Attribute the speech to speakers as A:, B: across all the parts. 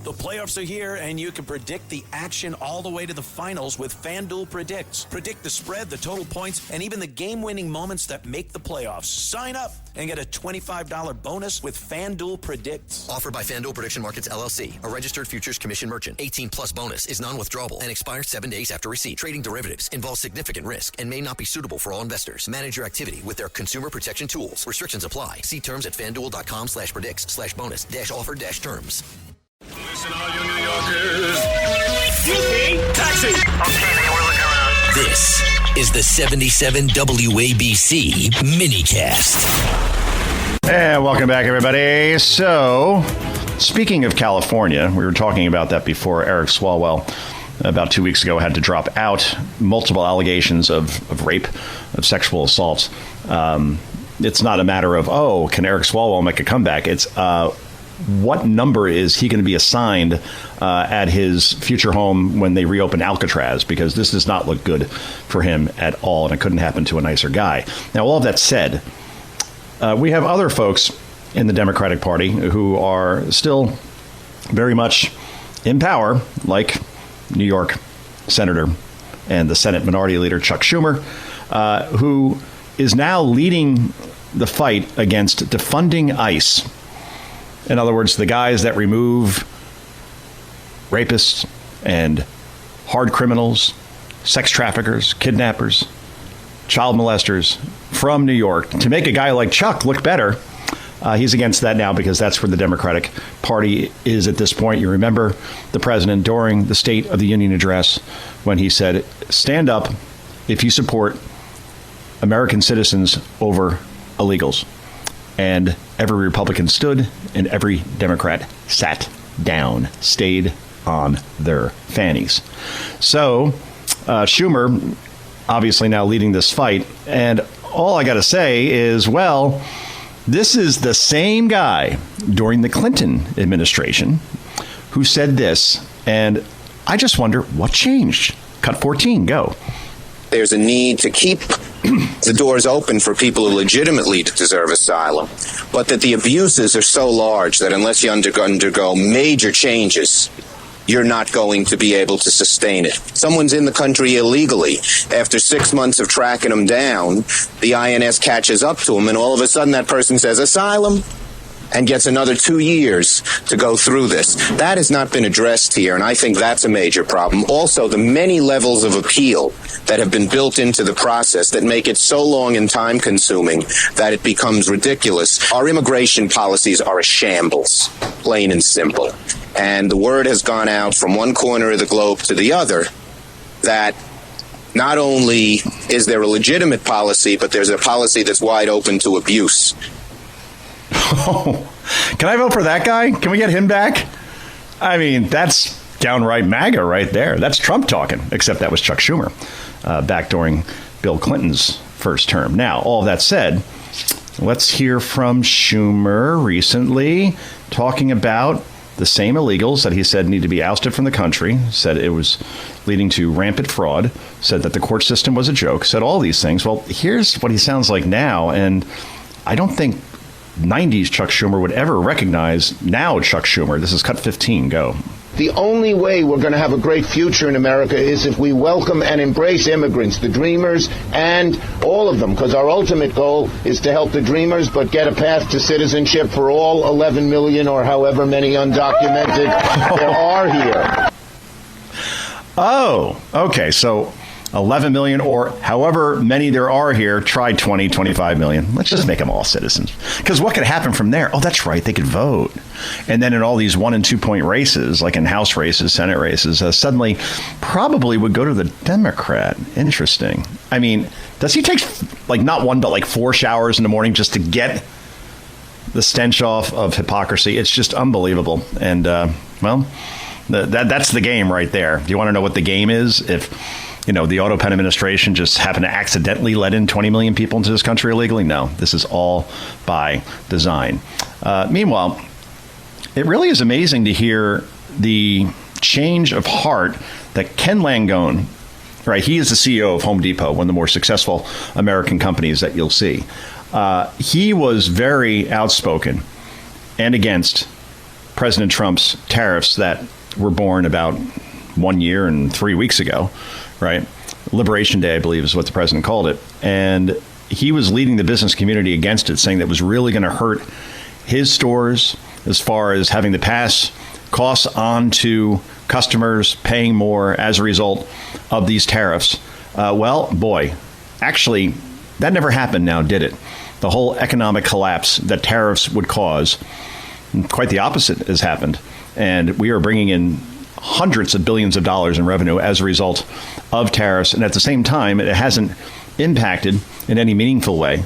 A: The playoffs are here, and you can predict the action all the way to the finals with FanDuel Predicts. Predict the spread, the total points, and even the game-winning moments that make the playoffs. Sign up and get a $25 bonus with FanDuel Predicts.
B: Offered by FanDuel Prediction Markets, LLC, a registered futures commission merchant. 18-plus bonus is non-withdrawable and expires 7 days after receipt. Trading derivatives involves significant risk and may not be suitable for all investors. Manage your activity with their consumer protection tools. Restrictions apply. See terms at FanDuel.com/predicts/bonus-offer-terms.
C: Listen, all you New Yorkers. Excuse me. Taxi. Okay, man, we're looking around.
B: This is the 77 WABC minicast.
D: And welcome back, everybody. So, speaking of California, we were talking about that before. Eric Swalwell, about 2 weeks ago, had to drop out multiple allegations of rape, of sexual assault. It's not a matter of, can Eric Swalwell make a comeback? It's, what number is he going to be assigned at his future home when they reopen Alcatraz? Because this does not look good for him at all, and it couldn't happen to a nicer guy. Now, all of that said, we have other folks in the Democratic Party who are still very much in power, like New York Senator and the Senate Minority Leader Chuck Schumer, who is now leading the fight against defunding ICE. In other words, the guys that remove rapists and hard criminals, sex traffickers, kidnappers, child molesters from New York to make a guy like Chuck look better. He's against that now because that's where the Democratic Party is at this point. You remember the president during the State of the Union address when he said, stand up if you support American citizens over illegals. And every Republican stood and every Democrat sat down, stayed on their fannies. So Schumer obviously now leading this fight. And all I got to say is, well, this is the same guy during the Clinton administration who said this. And I just wonder what changed. Cut 14, go.
E: There's a need to keep the doors open for people who legitimately deserve asylum, but that the abuses are so large that unless you undergo major changes, you're not going to be able to sustain it. Someone's in the country illegally. After 6 months of tracking them down, the INS catches up to them, and all of a sudden that person says asylum and gets another 2 years to go through this. That has not been addressed here, and I think that's a major problem. Also, the many levels of appeal that have been built into the process that make it so long and time-consuming that it becomes ridiculous. Our immigration policies are a shambles, plain and simple. And the word has gone out from one corner of the globe to the other that not only is there a legitimate policy, but there's a policy that's wide open to abuse.
D: Oh, can I vote for that guy? Can we get him back? I mean, that's downright MAGA right there. That's Trump talking, except that was Chuck Schumer back during Bill Clinton's first term. Now, all that said, let's hear from Schumer recently talking about the same illegals that he said need to be ousted from the country, said it was leading to rampant fraud, said that the court system was a joke, said all these things. Well, here's what he sounds like now, and I don't think 90s Chuck Schumer would ever recognize now Chuck Schumer. This is cut 15. Go.
F: The only way we're going to have a great future in America is if we welcome and embrace immigrants, the dreamers, and all of them, because our ultimate goal is to help the dreamers, but get a path to citizenship for all 11 million or however many undocumented there are here.
D: Oh, okay. So 11 million or however many there are here, try 20, 25 million. Let's just make them all citizens. Because what could happen from there? Oh, that's right. They could vote. And then in all these 1 and 2 point races, like in House races, Senate races, suddenly probably would go to the Democrat. Interesting. I mean, does he take like not one, but like 4 showers in the morning just to get the stench off of hypocrisy? It's just unbelievable. And, well, that's the game right there. Do you want to know what the game is? If the Auto Pen administration just happened to accidentally let in 20 million people into this country illegally? No, this is all by design. Meanwhile, it really is amazing to hear the change of heart that Ken Langone, right? He is the CEO of Home Depot, one of the more successful American companies that you'll see. He was very outspoken and against President Trump's tariffs that were born about 1 year and 3 weeks ago, right? Liberation Day, I believe, is what the president called it. And he was leading the business community against it, saying that was really going to hurt his stores as far as having to pass costs on to customers paying more as a result of these tariffs. Well, boy, actually, that never happened now, did it? The whole economic collapse that tariffs would cause, quite the opposite has happened. And we are bringing in hundreds of billions of dollars in revenue as a result of tariffs. And at the same time, it hasn't impacted in any meaningful way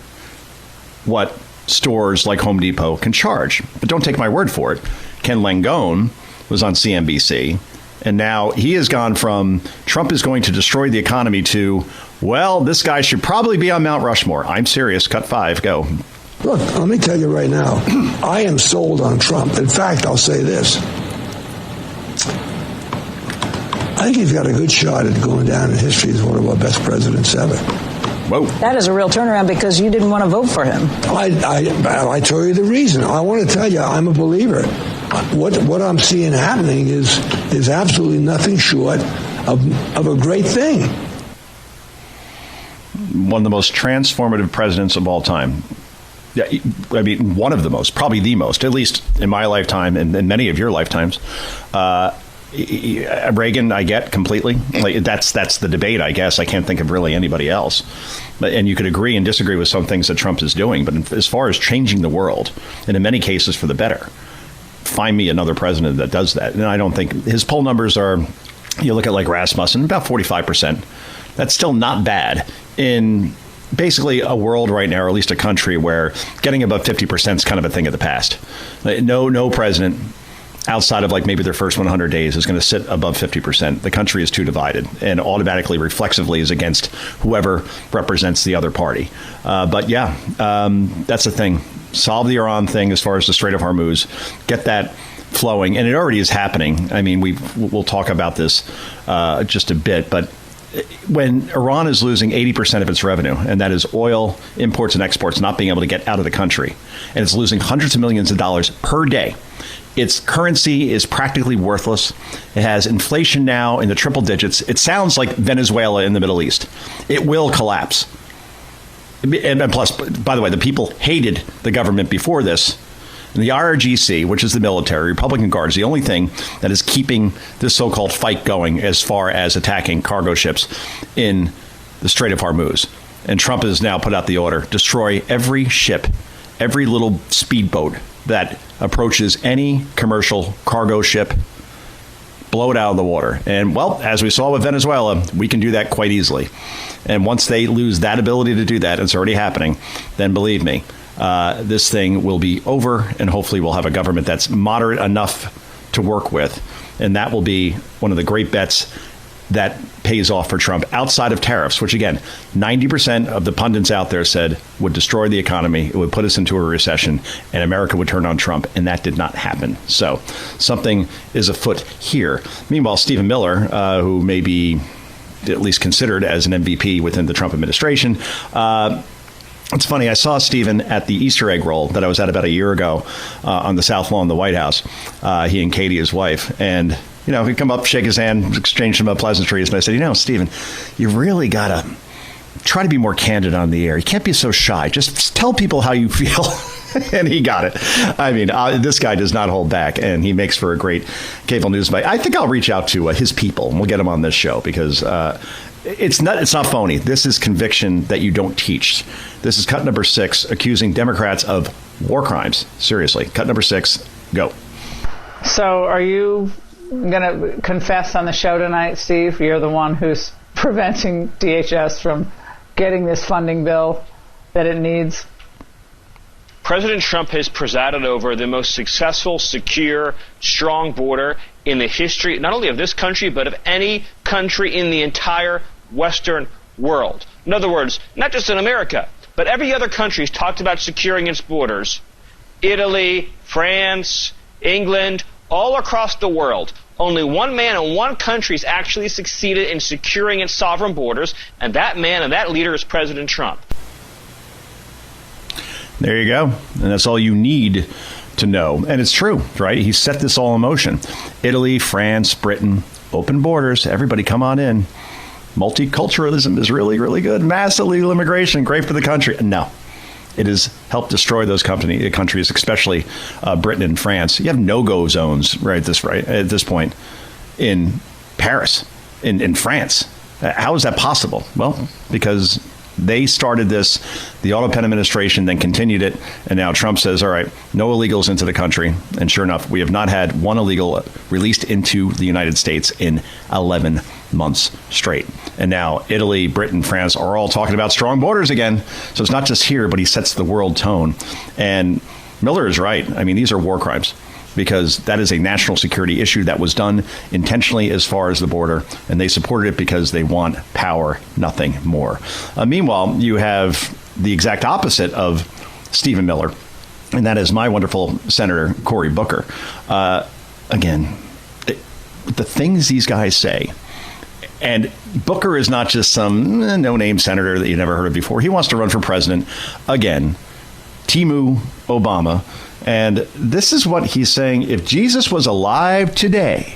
D: what stores like Home Depot can charge. But don't take my word for it. Ken Langone was on CNBC, and now he has gone from Trump is going to destroy the economy to, well, this guy should probably be on Mount Rushmore. I'm serious. Cut 5. Go.
G: Look, let me tell you right now, I am sold on Trump. In fact, I'll say this. I think he's got a good shot at going down in history as one of our best presidents ever.
D: Whoa.
H: That is a real turnaround because you didn't want to vote for him.
G: I tell you the reason. I want to tell you, I'm a believer. What I'm seeing happening is absolutely nothing short of a great thing.
D: One of the most transformative presidents of all time. Yeah, I mean, one of the most, probably the most, at least in my lifetime and in many of your lifetimes. Reagan, I get completely. Like that's the debate, I guess. I can't think of really anybody else. And you could agree and disagree with some things that Trump is doing. But as far as changing the world, and in many cases for the better, find me another president that does that. And I don't think his poll numbers are, you look at like Rasmussen, about 45%. That's still not bad in basically a world right now, or at least a country where getting above 50% is kind of a thing of the past. No president outside of like maybe their first 100 days is going to sit above 50%. The country is too divided and automatically reflexively is against whoever represents the other party. But yeah, that's the thing. Solve the Iran thing as far as the Strait of Hormuz. Get that flowing. And it already is happening. I mean, we'll talk about this just a bit, but when Iran is losing 80% of its revenue, and that is oil imports and exports not being able to get out of the country, and it's losing hundreds of millions of dollars per day, its currency is practically worthless. It has inflation now in the triple digits. It sounds like Venezuela in the Middle East. It will collapse. And plus, by the way, the people hated the government before this. And the RRGC, which is the military, Republican Guard, is the only thing that is keeping this so-called fight going as far as attacking cargo ships in the Strait of Hormuz. And Trump has now put out the order, destroy every ship, every little speedboat that approaches any commercial cargo ship, blow it out of the water. And, well, as we saw with Venezuela, we can do that quite easily. And once they lose that ability to do that, it's already happening, then believe me, this thing will be over, and hopefully we'll have a government that's moderate enough to work with. And that will be one of the great bets that pays off for Trump outside of tariffs, which, again, 90% of the pundits out there said would destroy the economy. It would put us into a recession and America would turn on Trump. And that did not happen. So something is afoot here. Meanwhile, Stephen Miller, who may be at least considered as an MVP within the Trump administration, it's funny. I saw Stephen at the Easter egg roll that I was at about a year ago on the South Lawn of the White House. He and Katie, his wife, and he'd come up, shake his hand, exchange some pleasantries. And I said, Stephen, you really got to try to be more candid on the air. You can't be so shy. Just tell people how you feel. And he got it. I mean, this guy does not hold back, and he makes for a great cable news bite. I think I'll reach out to his people, and we'll get him on this show because it's not phony. This is conviction that you don't teach. This is cut number 6, accusing Democrats of war crimes. Seriously, cut number 6, go.
I: So are you going to confess on the show tonight, Steve? You're the one who's preventing DHS from getting this funding bill that it needs.
J: President Trump has presided over the most successful, secure, strong border in the history, not only of this country, but of any country in the entire Western world. In other words, not just in America, but every other country has talked about securing its borders. Italy, France, England, all across the world. Only one man and one country has actually succeeded in securing its sovereign borders, and that man and that leader is President Trump.
D: There you go. And that's all you need to know. And it's true, right? He set this all in motion. Italy, France, Britain, open borders. Everybody come on in. Multiculturalism is really, really good. Mass illegal immigration, great for the country. No. It has helped destroy those countries, especially Britain and France. You have no-go zones at this point in Paris, in France. How is that possible? Well, because they started this, the auto pen administration then continued it, and now Trump says, all right, no illegals into the country. And sure enough, we have not had one illegal released into the United States in 11 months straight. And now Italy, Britain, France are all talking about strong borders again. So it's not just here, but he sets the world tone. And Miller is right. I mean, these are war crimes, because that is a national security issue that was done intentionally as far as the border, and they supported it because they want power, nothing more. Meanwhile, you have the exact opposite of Stephen Miller, and that is my wonderful Senator Cory Booker. Again, the things these guys say, and Booker is not just some no-name senator that you never heard of before. He wants to run for president again. Timu Obama. And this is what he's saying. If Jesus was alive today,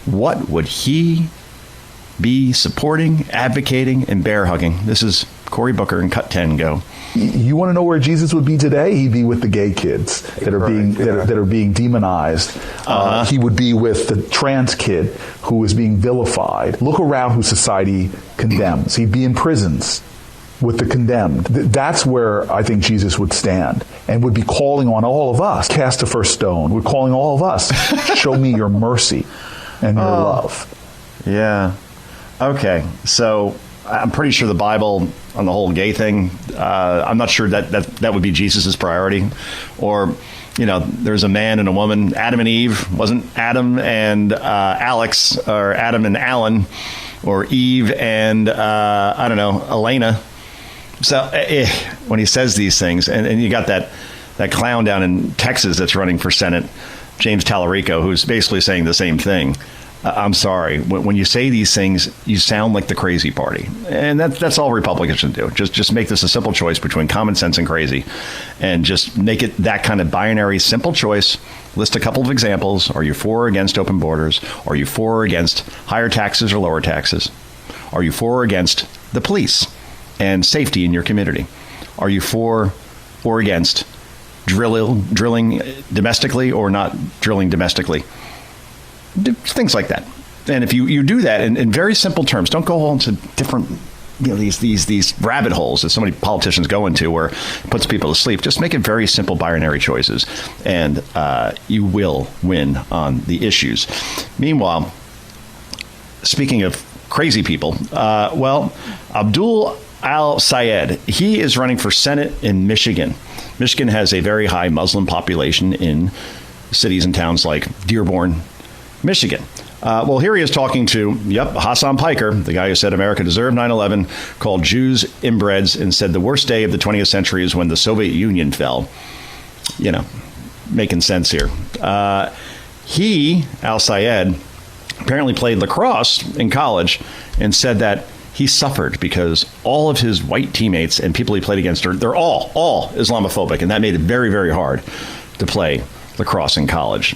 D: what would he be supporting, advocating, and bear hugging? This is Cory Booker and Cut 10. Go.
K: You want to know where Jesus would be today? He'd be with the gay kids that are being demonized. He would be with the trans kid who is being vilified. Look around who society condemns. He'd be in prisons with the condemned. That's where I think Jesus would stand and would be calling on all of us. Cast the first stone. We're calling all of us. Show me your mercy and your love.
D: Yeah. Okay. So I'm pretty sure the Bible on the whole gay thing, I'm not sure that would be Jesus's priority. Or, there's a man and a woman, Adam and Eve. Wasn't Adam and Alex, or Adam and Alan, or Eve and, Elena. So when he says these things, and you got that clown down in Texas that's running for Senate, James Tallarico, who's basically saying the same thing. I'm sorry. When you say these things, you sound like the crazy party. And that's all Republicans should do. Just make this a simple choice between common sense and crazy. And just make it that kind of binary, simple choice. List a couple of examples. Are you for or against open borders? Are you for or against higher taxes or lower taxes? Are you for or against the police and safety in your community? Are you for or against drilling domestically or not drilling domestically? Things like that. And if you do that in very simple terms, don't go into different, these rabbit holes that so many politicians go into where it puts people to sleep. Just make it very simple binary choices, and you will win on the issues. Meanwhile, speaking of crazy people, Abdul Al-Sayed, he is running for Senate in Michigan. Michigan has a very high Muslim population in cities and towns like Dearborn, Michigan. Here he is talking to, Hassan Piker, the guy who said America deserved 9/11, called Jews inbreds, and said the worst day of the 20th century is when the Soviet Union fell. Making sense here. Al-Sayed, apparently played lacrosse in college and said that he suffered because all of his white teammates and people he played against, they're all Islamophobic, and that made it very, very hard to play lacrosse in college.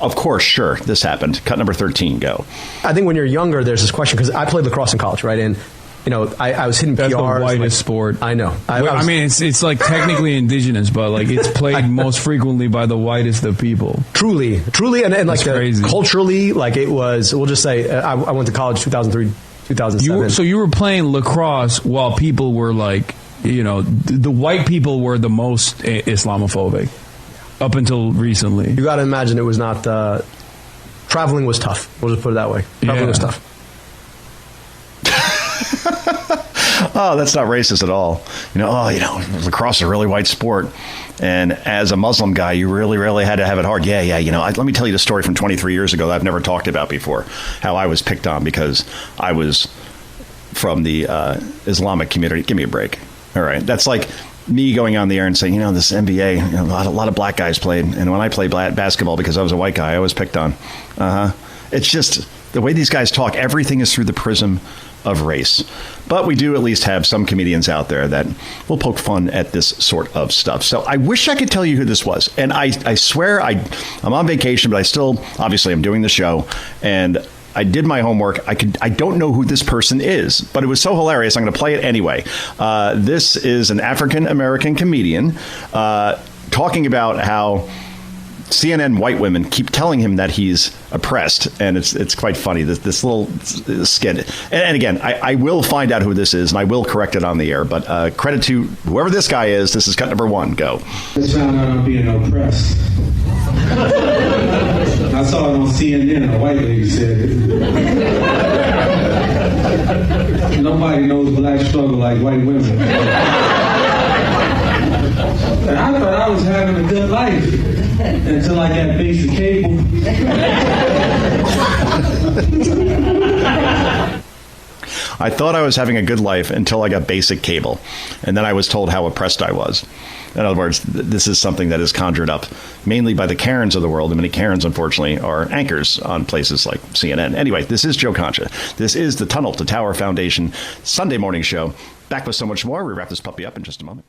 D: Of course, sure, this happened. Cut number 13, go.
L: I think when you're younger, there's this question, because I played lacrosse in college, right? And, I was hitting PRs.
M: That's the whitest sport.
L: I know.
M: I mean, it's like technically indigenous, but like it's played most frequently by the whitest of people.
L: Truly. And like
M: crazy.
L: Culturally, like it was, we'll just say, I went to college 2003, 2007.
M: So you were playing lacrosse while people were like, the white people were the most Islamophobic. Up until recently.
L: You got to imagine it was not... traveling was tough. We'll just put it that way. Traveling was tough.
D: Oh, that's not racist at all. Lacrosse is a really white sport. And as a Muslim guy, you really, really had to have it hard. Yeah. Let me tell you the story from 23 years ago that I've never talked about before. How I was picked on because I was from the Islamic community. Give me a break. All right. That's like me going on the air and saying, this NBA, a lot of black guys played. And when I played basketball, because I was a white guy, I was picked on. It's just the way these guys talk, everything is through the prism of race. But we do at least have some comedians out there that will poke fun at this sort of stuff. So I wish I could tell you who this was. And I swear I'm on vacation, but I still, obviously, I'm doing the show. And I did my homework. I don't know who this person is, but it was so hilarious. I'm going to play it anyway. This is an African-American comedian talking about how CNN white women keep telling him that he's oppressed, and it's quite funny, this little skit. And again, I will find out who this is, and I will correct it on the air, but credit to whoever this guy is. This is cut number 1. Go.
N: Just found out I'm being oppressed. I saw it on CNN, a white lady said it. Nobody knows black struggle like white women. And I thought I was having a good life until I got basic cable.
D: I thought I was having a good life until I got basic cable. And then I was told how oppressed I was. In other words, this is something that is conjured up mainly by the Karens of the world. And many Karens, unfortunately, are anchors on places like CNN. Anyway, this is Joe Concha. This is the Tunnel to Tower Foundation Sunday morning show. Back with so much more. We wrap this puppy up in just a moment.